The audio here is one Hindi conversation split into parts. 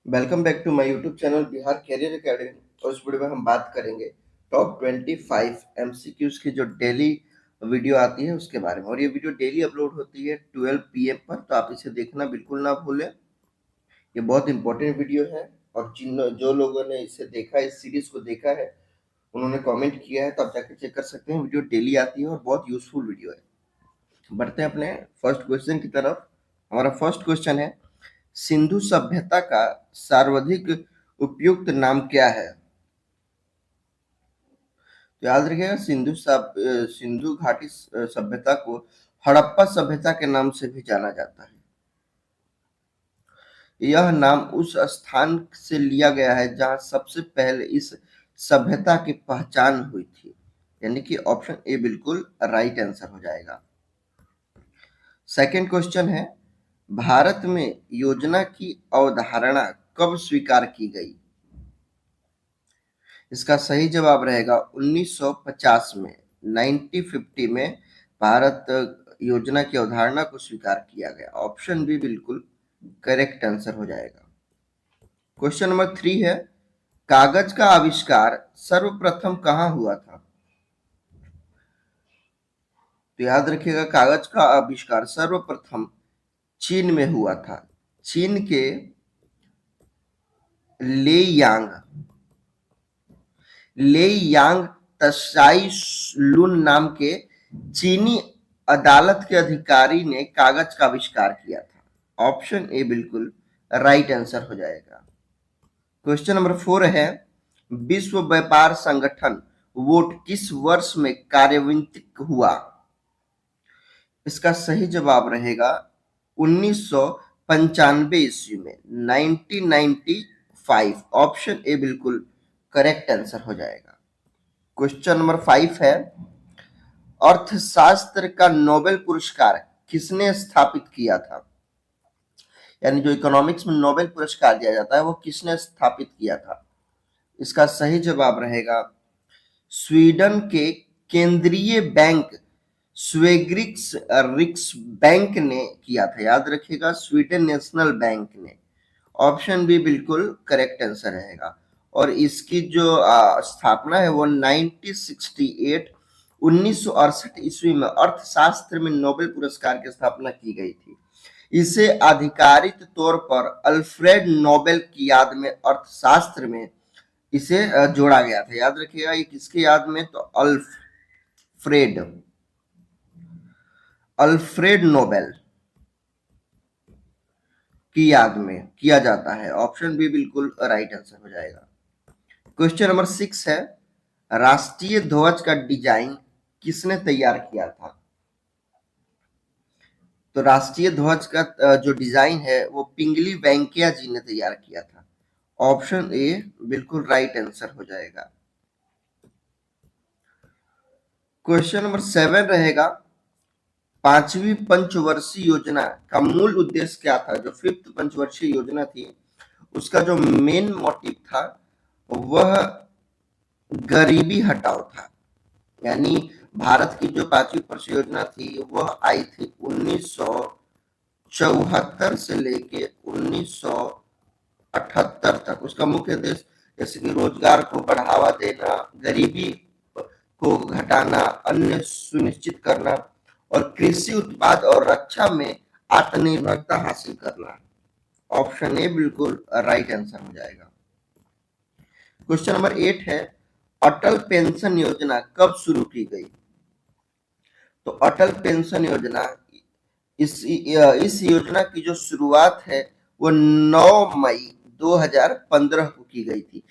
Welcome back to my YouTube channel Bihar career academy. और इस वीडियो में हम बात करेंगे टॉप 25 एमसीक्यूज की जो डेली वीडियो आती है उसके बारे में। और ये वीडियो डेली अपलोड होती है 12 PM पर, तो आप इसे देखना बिल्कुल ना भूलें। ये बहुत इंपॉर्टेंट वीडियो है और जो लोगों ने इसे देखा, इस सीरीज को देखा है, उन्होंने कमेंट किया है, तो आप जाकर चेक कर सकते हैं। वीडियो डेली आती है और बहुत यूजफुल वीडियो है। बढ़ते हैं अपने फर्स्ट क्वेश्चन की तरफ। हमारा फर्स्ट क्वेश्चन है, सिंधु सभ्यता का सर्वाधिक उपयुक्त नाम क्या है? तो याद रखिएगा, सिंधु घाटी सभ्यता को हड़प्पा सभ्यता के नाम से भी जाना जाता है। यह नाम उस स्थान से लिया गया है जहां सबसे पहले इस सभ्यता की पहचान हुई थी। यानी कि ऑप्शन ए बिल्कुल राइट आंसर हो जाएगा। सेकंड क्वेश्चन है, भारत में योजना की अवधारणा कब स्वीकार की गई? इसका सही जवाब रहेगा 1950 में, 1950 में भारत योजना की अवधारणा को स्वीकार किया गया। ऑप्शन बी बिल्कुल करेक्ट आंसर हो जाएगा। क्वेश्चन नंबर 3 है, कागज का आविष्कार सर्वप्रथम कहाँ हुआ था? तो याद रखिएगा, कागज का आविष्कार सर्वप्रथम चीन में हुआ था। चीन के लेयांग लेयांग तसाई लुन नाम के चीनी अदालत के अधिकारी ने कागज का आविष्कार किया था। ऑप्शन ए बिल्कुल राइट आंसर हो जाएगा। क्वेश्चन नंबर 4 है, विश्व व्यापार संगठन वोट किस वर्ष में कार्यान्वित हुआ? इसका सही जवाब रहेगा 1995 ईस्वी में, 1995। ऑप्शन ए बिल्कुल करेक्ट आंसर हो जाएगा। क्वेश्चन नंबर 5 है, अर्थशास्त्र का नोबेल पुरस्कार किसने स्थापित किया था? यानी जो इकोनॉमिक्स में नोबेल पुरस्कार दिया जाता है वो किसने स्थापित किया था? इसका सही जवाब रहेगा स्वीडन के केंद्रीय बैंक स्वेग्रिक्स रिक्स बैंक ने किया था। याद रखिएगा, स्वीडन नेशनल बैंक ने। ऑप्शन बी बिल्कुल करेक्ट आंसर रहेगा। और इसकी जो स्थापना है वो 1968 ईस्वी में अर्थशास्त्र में नोबेल पुरस्कार की स्थापना की गई थी। इसे आधिकारिक तौर पर अल्फ्रेड नोबेल की याद में अर्थशास्त्र में इसे जोड़ा गया था। याद रखिएगा, ये किसकी याद में? तो अल्फ्रेड अल्फ्रेड नोबेल की याद में किया जाता है। ऑप्शन बी बिल्कुल राइट आंसर हो जाएगा। क्वेश्चन नंबर 6 है, राष्ट्रीय ध्वज का डिजाइन किसने तैयार किया था? तो राष्ट्रीय ध्वज का जो डिजाइन है वो पिंगली वेंकैया जी ने तैयार किया था। ऑप्शन ए बिल्कुल राइट आंसर हो जाएगा। क्वेश्चन नंबर 7 रहेगा, पांचवी पंचवर्षीय योजना का मूल उद्देश्य क्या था? जो फिफ्थ पंचवर्षीय योजना थी उसका जो मेन मोटिव था वह गरीबी हटाओ था। यानी भारत की जो पांचवी पंचवर्षीय योजना थी वह आई थी 1974 से लेके 1978 तक। उसका मुख्य उद्देश्य जैसे कि रोजगार को बढ़ावा देना, गरीबी को घटाना, अन्न सुनिश्चित करना और कृषि उत्पाद और रक्षा में आत्मनिर्भरता हासिल करना। ऑप्शन ए बिल्कुल राइट आंसर हो जाएगा। क्वेश्चन नंबर 8 है, अटल पेंशन योजना कब शुरू की गई? तो अटल पेंशन योजना इस योजना की जो शुरुआत है वो 9 मई 2015 को की गई थी।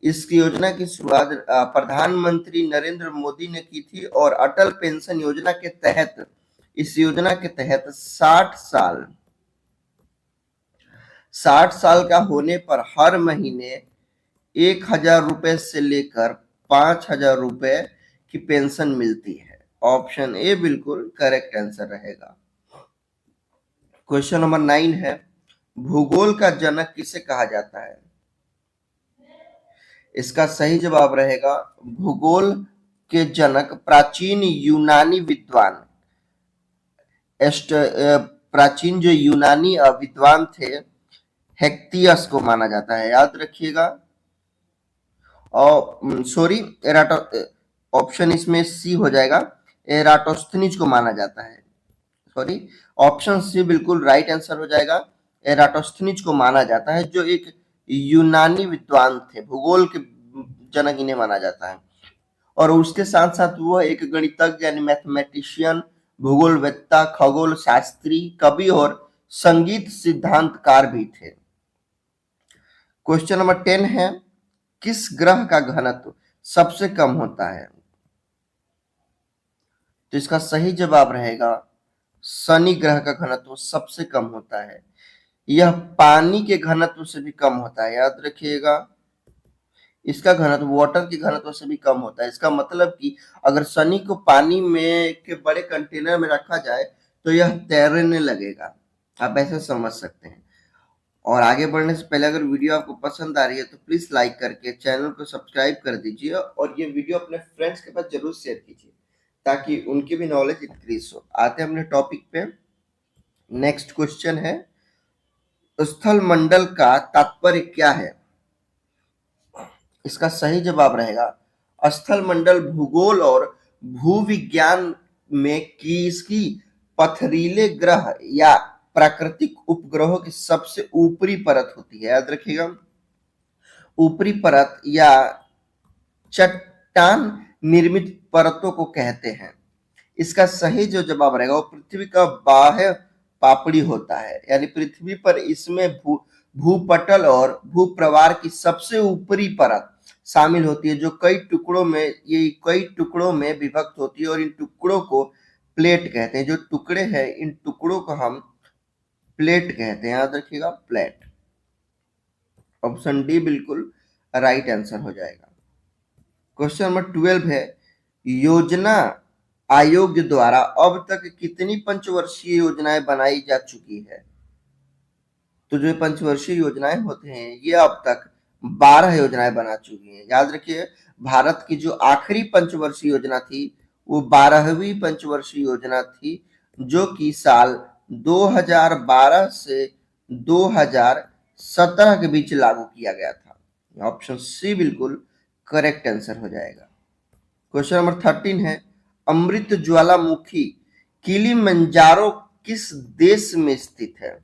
इस योजना की शुरुआत प्रधानमंत्री नरेंद्र मोदी ने की थी और अटल पेंशन योजना के तहत, इस योजना के तहत 60 साल का होने पर हर महीने 1,000 रुपए से लेकर 5,000 रुपए की पेंशन मिलती है। ऑप्शन ए बिल्कुल करेक्ट आंसर रहेगा। क्वेश्चन नंबर 9 है, भूगोल का जनक किसे कहा जाता है? इसका सही जवाब रहेगा भूगोल के जनक प्राचीन यूनानी विद्वान प्राचीन जो यूनानी विद्वान थे हेक्टियस को माना जाता है, याद रखिएगा। और सॉरी, एराटो ऑप्शन इसमें सी हो जाएगा, एराटोस्थनीज को माना जाता है। सॉरी, ऑप्शन सी बिल्कुल राइट आंसर हो जाएगा। एराटोस्थनीज को माना जाता है, जो एक यूनानी विद्वान थे, भूगोल के जनक इन्हें माना जाता है। और उसके साथ साथ वो एक गणितज्ञ यानी मैथमेटिशियन, भूगोलवेत्ता, खगोल शास्त्री, कवि और संगीत सिद्धांतकार भी थे। क्वेश्चन नंबर 10 है, किस ग्रह का घनत्व सबसे कम होता है? तो इसका सही जवाब रहेगा शनि ग्रह का घनत्व सबसे कम होता है। यह पानी के घनत्व से भी कम होता है, याद रखिएगा। इसका घनत्व वाटर के घनत्व से भी कम होता है। इसका मतलब कि अगर शनि को पानी में के बड़े कंटेनर में रखा जाए तो यह तैरने लगेगा, आप ऐसे समझ सकते हैं। और आगे बढ़ने से पहले अगर वीडियो आपको पसंद आ रही है तो प्लीज लाइक करके चैनल को सब्सक्राइब कर दीजिए और ये वीडियो अपने फ्रेंड्स के पास जरूर शेयर कीजिए ताकि उनकी भी नॉलेज इंक्रीज हो। आते हैं अपने टॉपिक पे। नेक्स्ट क्वेश्चन है, स्थल मंडल का तात्पर्य क्या है? इसका सही जवाब रहेगा स्थल मंडल भूगोल और भूविज्ञान में किसी पथरीले ग्रह या प्राकृतिक उपग्रहों की सबसे ऊपरी परत होती है, याद रखिएगा। ऊपरी परत या चट्टान निर्मित परतों को कहते हैं। इसका सही जो जवाब रहेगा वो पृथ्वी का बाह्य पापड़ी होता है, यानी पृथ्वी पर इसमें भूपटल और भूप्रवार की सबसे ऊपरी परत शामिल होती है, जो कई टुकड़ों में विभक्त होती है और इन टुकड़ों को प्लेट कहते हैं। जो टुकड़े हैं इन टुकड़ों को हम प्लेट कहते हैं, याद रखिएगा, प्लेट। ऑप्शन डी बिल्कुल राइट आंसर हो जाएगा। क्वेश्चन नंबर 12 है, योजना आयोग द्वारा अब तक कितनी पंचवर्षीय योजनाएं बनाई जा चुकी है? तो जो पंचवर्षीय योजनाएं होते हैं ये अब तक 12 योजनाएं बना चुकी हैं। याद रखिए, भारत की जो आखिरी पंचवर्षीय योजना थी वो 12वीं पंचवर्षीय योजना थी, जो कि साल 2012 से 2017 के बीच लागू किया गया था। ऑप्शन सी बिल्कुल करेक्ट आंसर हो जाएगा। क्वेश्चन नंबर 13 है, अमृत ज्वालामुखी किलिमंजारो किस देश में स्थित है?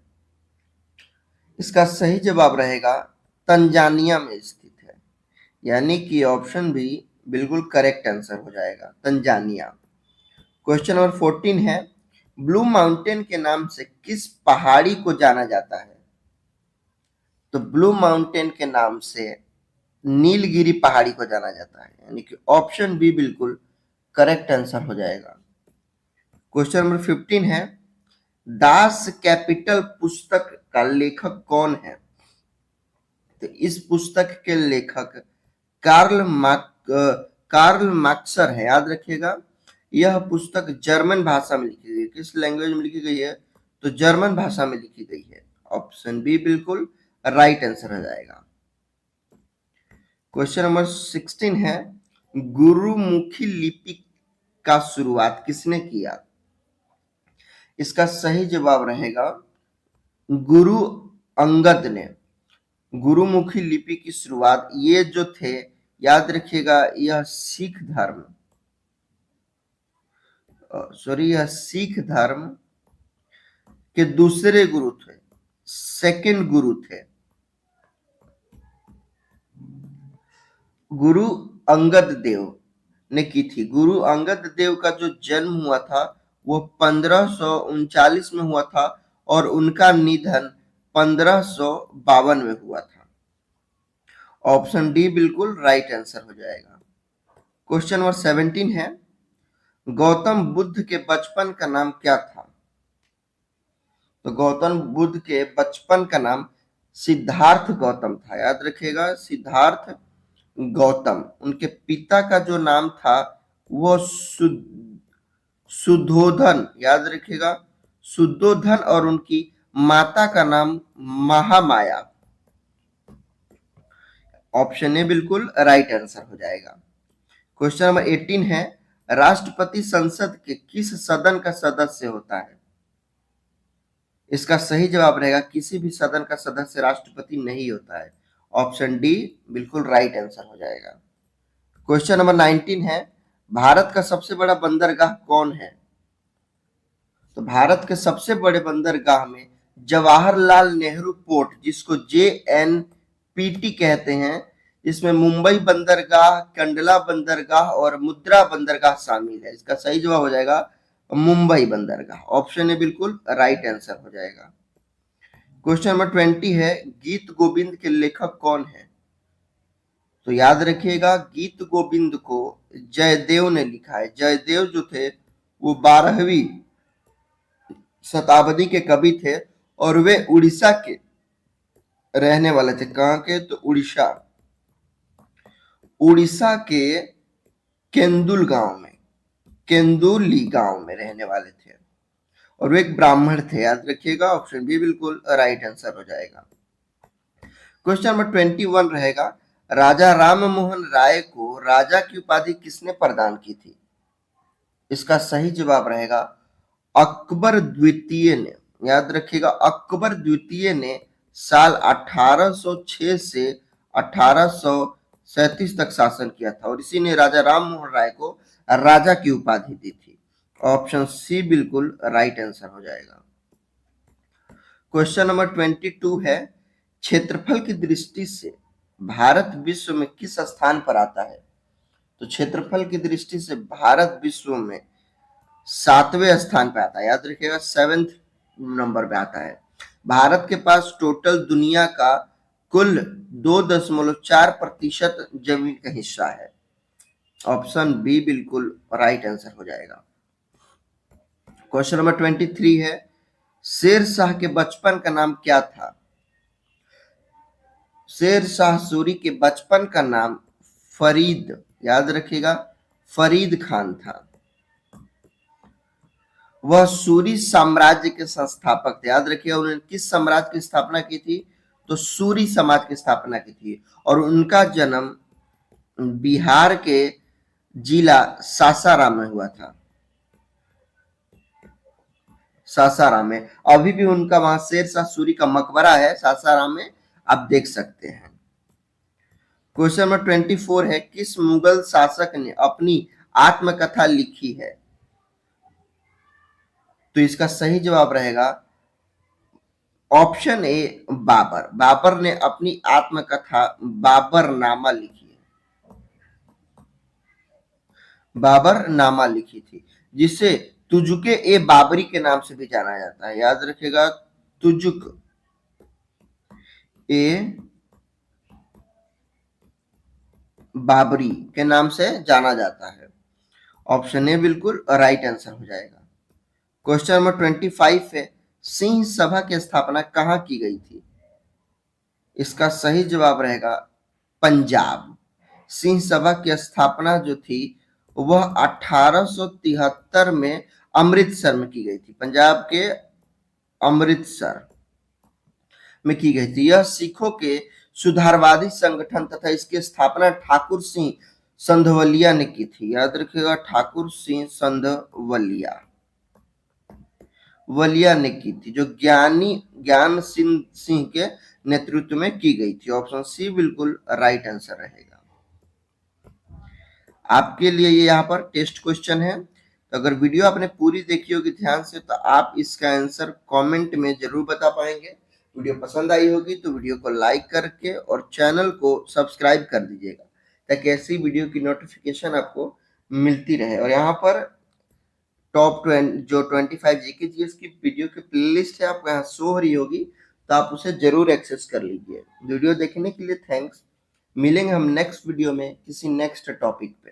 इसका सही जवाब रहेगा तंजानिया में स्थित है, यानी कि ऑप्शन बी बिल्कुल करेक्ट आंसर हो जाएगा, तंजानिया। क्वेश्चन नंबर 14 है, ब्लू माउंटेन के नाम से किस पहाड़ी को जाना जाता है? तो ब्लू माउंटेन के नाम से नीलगिरी पहाड़ी को जाना जाता है, यानी कि ऑप्शन बी बिल्कुल करेक्ट आंसर हो जाएगा। क्वेश्चन नंबर 15 है, दास कैपिटल पुस्तक का लेखक कौन है? तो इस पुस्तक के लेखक कार्ल मार्क्सर है, याद रखिएगा। यह पुस्तक जर्मन भाषा में लिखी गई है। किस लैंग्वेज में लिखी गई है? तो जर्मन भाषा में लिखी गई है। ऑप्शन बी बिल्कुल राइट आंसर हो जाएगा। क्वेश्चन नंबर 16 है, गुरुमुखी लिपि का शुरुआत किसने किया? इसका सही जवाब रहेगा गुरु अंगद ने। गुरुमुखी लिपि की शुरुआत ये जो थे, याद रखिएगा, यह सिख धर्म के दूसरे गुरु थे, सेकंड गुरु थे। गुरु अंगद देव ने की थी। गुरु अंगद देव का जो जन्म हुआ था वो 1539 में हुआ था और उनका निधन 1552 में हुआ था। ऑप्शन डी बिल्कुल राइट आंसर हो जाएगा। क्वेश्चन नंबर 17 है, गौतम बुद्ध के बचपन का नाम क्या था? तो गौतम बुद्ध के बचपन का नाम सिद्धार्थ गौतम था, याद रखिएगा, सिद्धार्थ गौतम। उनके पिता का जो नाम था वो सुद्धोधन, याद रखिएगा, सुद्धोधन, और उनकी माता का नाम महामाया। ऑप्शन ए बिल्कुल राइट आंसर हो जाएगा। क्वेश्चन नंबर 18 है, राष्ट्रपति संसद के किस सदन का सदस्य होता है? इसका सही जवाब रहेगा किसी भी सदन का सदस्य राष्ट्रपति नहीं होता है। ऑप्शन डी बिल्कुल राइट आंसर हो जाएगा। क्वेश्चन नंबर 19 है, भारत का सबसे बड़ा बंदरगाह कौन है? तो भारत के सबसे बड़े बंदरगाह में जवाहरलाल नेहरू पोर्ट, जिसको JNPT कहते हैं, इसमें मुंबई बंदरगाह, कंडला बंदरगाह और मुद्रा बंदरगाह शामिल है। इसका सही जवाब हो जाएगा मुंबई बंदरगाह। ऑप्शन ए बिल्कुल राइट आंसर हो जाएगा। क्वेश्चन नंबर 20 है, गीत गोविंद के लेखक कौन है? तो याद रखिएगा, गीत गोविंद को जयदेव ने लिखा है। जयदेव जो थे वो 12वीं शताब्दी के कवि थे और वे उड़ीसा के रहने वाले थे। कहाँ के? तो उड़ीसा, उड़ीसा के केंदुल गांव में, केंदुली गांव में रहने वाले थे और वे एक ब्राह्मण थे। याद रखिएगा, ऑप्शन बी बिल्कुल राइट आंसर हो जाएगा। क्वेश्चन नंबर 21 रहेगा, राजा राम मोहन राय को राजा की उपाधि किसने प्रदान की थी? इसका सही जवाब रहेगा अकबर द्वितीय ने। याद रखिएगा, अकबर द्वितीय ने साल 1806 से 1837 तक शासन किया था और इसी ने राजा राम मोहन राय को राजा की उपाधि दी थी। ऑप्शन सी बिल्कुल राइट आंसर हो जाएगा। क्वेश्चन नंबर 22 है, क्षेत्रफल की दृष्टि से भारत विश्व में किस स्थान पर आता है? तो क्षेत्रफल की दृष्टि से भारत विश्व में 7वें स्थान पे आता है। याद रखिएगा, 7th नंबर पे आता है। भारत के पास टोटल दुनिया का कुल 2.4% जमीन का हिस्सा है। ऑप्शन बी बिल्कुल राइट आंसर हो जाएगा। क्वेश्चन नंबर 23 है, शेर शाह के बचपन का नाम क्या था? शेर शाह सूरी के बचपन का नाम फरीद, याद रखिएगा, फरीद खान था। वह सूरी साम्राज्य के संस्थापक थे। याद रखिए, उन्होंने किस साम्राज्य की स्थापना की थी? तो सूरी समाज की स्थापना की थी और उनका जन्म बिहार के जिला सासाराम में हुआ था। सासाराम में अभी भी उनका वहां शेरशाह सूरी का मकबरा है सासाराम में, आप देख सकते हैं। क्वेश्चन नंबर 24 है, किस मुगल शासक ने अपनी आत्मकथा लिखी है? तो इसका सही जवाब रहेगा ऑप्शन ए बाबर। बाबर ने अपनी आत्मकथा बाबरनामा लिखी है, बाबरनामा लिखी थी, जिसे तुजुके ए बाबरी के नाम से भी जाना जाता है। याद रखिएगा, तुजुक ए बाबरी के नाम से जाना जाता है। ऑप्शन ए बिल्कुल राइट आंसर हो जाएगा। क्वेश्चन नंबर 25 है, सिंह सभा की स्थापना कहाँ की गई थी? इसका सही जवाब रहेगा पंजाब। सिंह सभा की स्थापना जो थी वह 1873 में अमृतसर में की गई थी। पंजाब के अमृतसर में की गई थी। यह सिखों के सुधारवादी संगठन तथा इसकी स्थापना ठाकुर सिंह संधवलिया ने की थी। याद रखिएगा, ठाकुर सिंह संधवलिया ने की थी, जो ज्ञान सिंह के नेतृत्व में की गई थी। ऑप्शन सी बिल्कुल राइट आंसर रहेगा। आपके लिए ये यहाँ पर टेस्ट क्वेश्चन है, तो अगर वीडियो आपने पूरी देखी होगी ध्यान से तो आप इसका आंसर कमेंट में जरूर बता पाएंगे। वीडियो पसंद आई होगी तो वीडियो को लाइक करके और चैनल को सब्सक्राइब कर दीजिएगा, ताकि ऐसी वीडियो की नोटिफिकेशन आपको मिलती रहे। और यहाँ पर टॉप 20 जो 25 जीके जीएस की वीडियो की प्लेलिस्ट है आपको यहाँ शो हो रही होगी, तो आप उसे जरूर एक्सेस कर लीजिए। वीडियो देखने के लिए थैंक्स। मिलेंगे हम नेक्स्ट वीडियो में किसी नेक्स्ट टॉपिक पे।